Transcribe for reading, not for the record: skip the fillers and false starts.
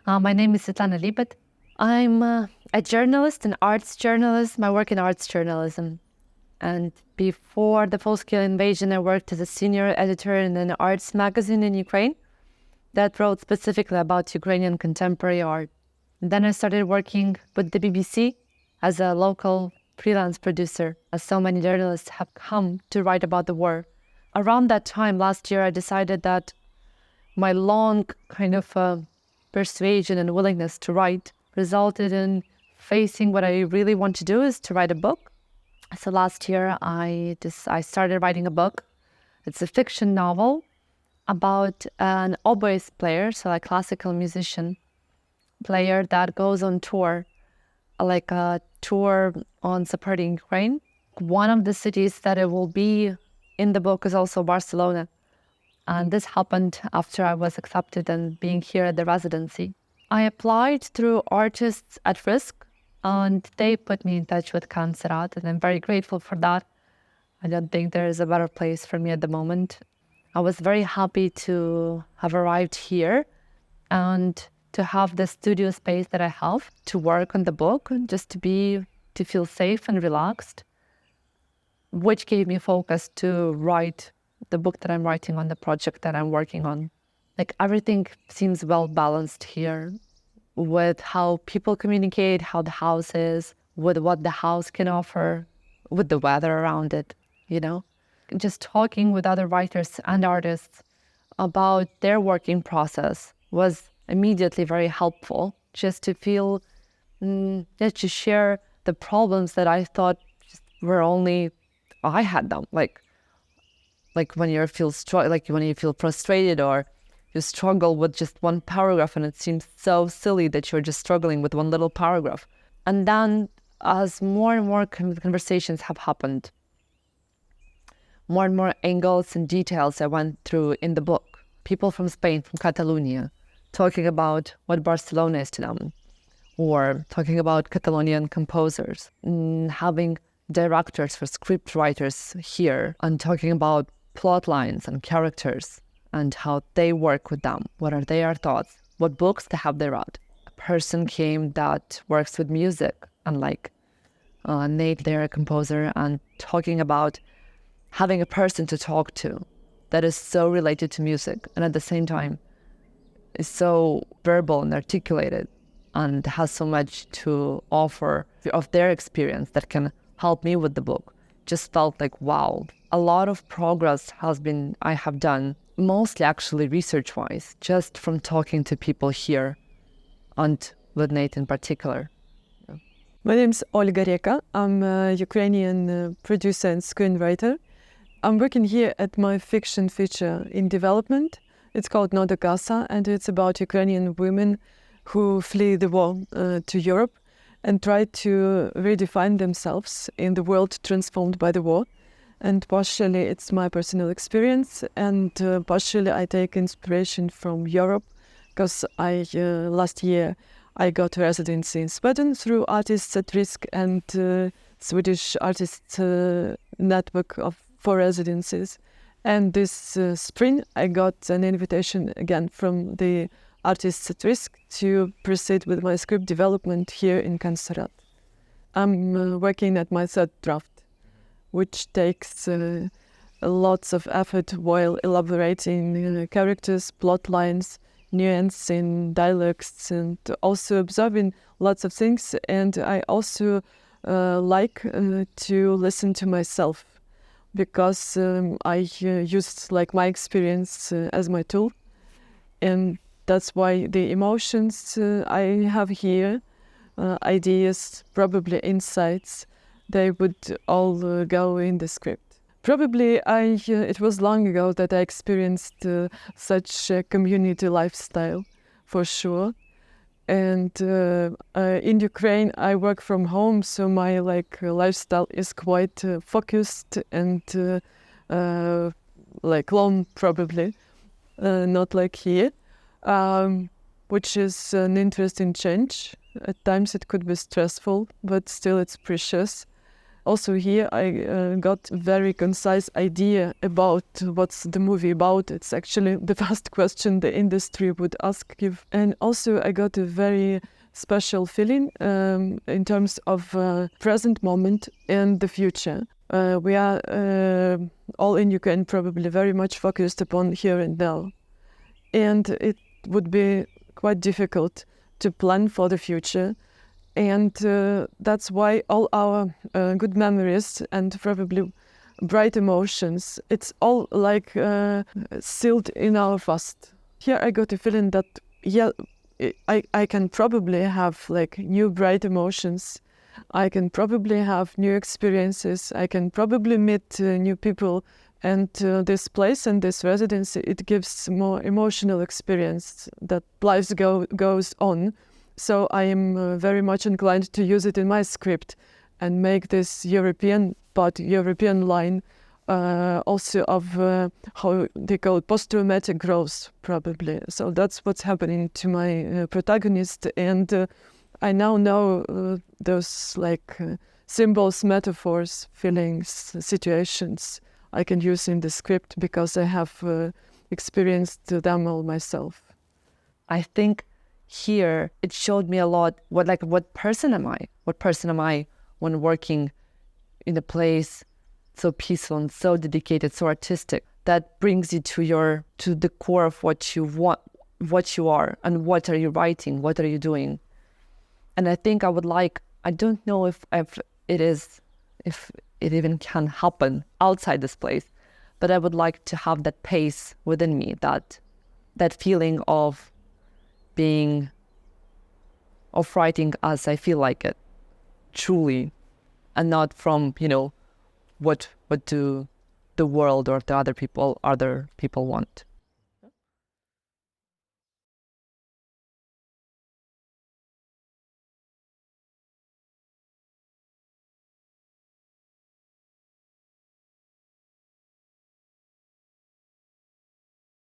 My name is Svitlana Libet. I'm a journalist, an arts journalist. I work in arts journalism. And before the full-scale invasion, I worked as a senior editor in an arts magazine in Ukraine that wrote specifically about Ukrainian contemporary art. And then I started working with the BBC as a local freelance producer, as so many journalists have come to write about the war. Around that time last year, I decided that my long kind of persuasion and willingness to write resulted in facing what I really want to do is to write a book. So last year I started writing a book. It's a fiction novel about an oboist player, so a classical musician player that goes on tour, like a tour on supporting Ukraine. One of the cities that it will be in the book is also Barcelona. And this happened after I was accepted and being here at the Residency. I applied through Artists at Risk, and they put me in touch with Can Serrat, and I'm very grateful for that. I don't think there is a better place for me at the moment. I was very happy to have arrived here and to have the studio space that I have to work on the book, and just to feel safe and relaxed, which gave me focus to write the book that I'm writing on, the project that I'm working on. Like, everything seems well balanced here with how people communicate, how the house is, with what the house can offer, with the weather around it, you know? Just talking with other writers and artists about their working process was immediately very helpful, just to feel, just to share the problems that I thought were only I had them. Like when you feel frustrated, or you struggle with just one paragraph and it seems so silly that you're just struggling with one little paragraph. And then as more and more conversations have happened, more and more angles and details I went through in the book. People from Spain, from Catalonia, talking about what Barcelona is to them, or talking about Catalonian composers, having directors for script writers here, and talking about plot lines and characters and how they work with them. What are their thoughts? What books have they read? A person came that works with music, and Nate, they're a composer, and talking about having a person to talk to that is so related to music and at the same time is so verbal and articulated and has so much to offer of their experience that can help me with the book. Just felt like, wow, a lot of progress I have done, mostly actually research-wise, just from talking to people here, and with Nate in particular. My name's Olga Reka. I'm a Ukrainian producer and screenwriter. I'm working here at my fiction feature in development. It's called Edo Garcia, and it's about Ukrainian women who flee the war to Europe and try to redefine themselves in the world transformed by the war. And partially it's my personal experience, and partially I take inspiration from Europe, because last year I got a residency in Sweden through Artists at Risk and Swedish Artists Network for residencies. And this spring I got an invitation again from the Artists at Risk to proceed with my script development here in Can Serrat. I'm working at my third draft, which takes lots of effort while elaborating characters, plot lines, nuance in dialogues, and also observing lots of things. And I also like to listen to myself, because I use my experience as my tool. And that's why the emotions I have here, ideas, probably insights, they would all go in the script. Probably it was long ago that I experienced such a community lifestyle, for sure. And in Ukraine, I work from home, so my lifestyle is quite focused and long, probably, not like here, which is an interesting change. At times it could be stressful, but still it's precious. also here I got a very concise idea about what's the movie about. It's actually the first question the industry would ask you. And also I got a very special feeling in terms of present moment and the future. We are all in Ukraine probably very much focused upon here and now. And it would be quite difficult to plan for the future. And that's why all our good memories and probably bright emotions, it's all like sealed in our past. Here I got a feeling that, yeah, I can probably have like new bright emotions. I can probably have new experiences. I can probably meet new people. And this place and this residency, it gives more emotional experience that life goes on. So I am very much inclined to use it in my script and make this European line also of how they call it post-traumatic growth, probably. So that's what's happening to my protagonist. And I now know those like symbols, metaphors, feelings, situations I can use in the script because I have experienced them all myself. I think here it showed me a lot what person am I? What person am I when working in a place so peaceful and so dedicated, so artistic, that brings you to the core of what you want, what you are, and what are you writing, what are you doing. And I think I don't know if it even can happen outside this place, but I would like to have that pace within me, that feeling of writing as I feel like it, truly, and not from, what do the world or the other people want.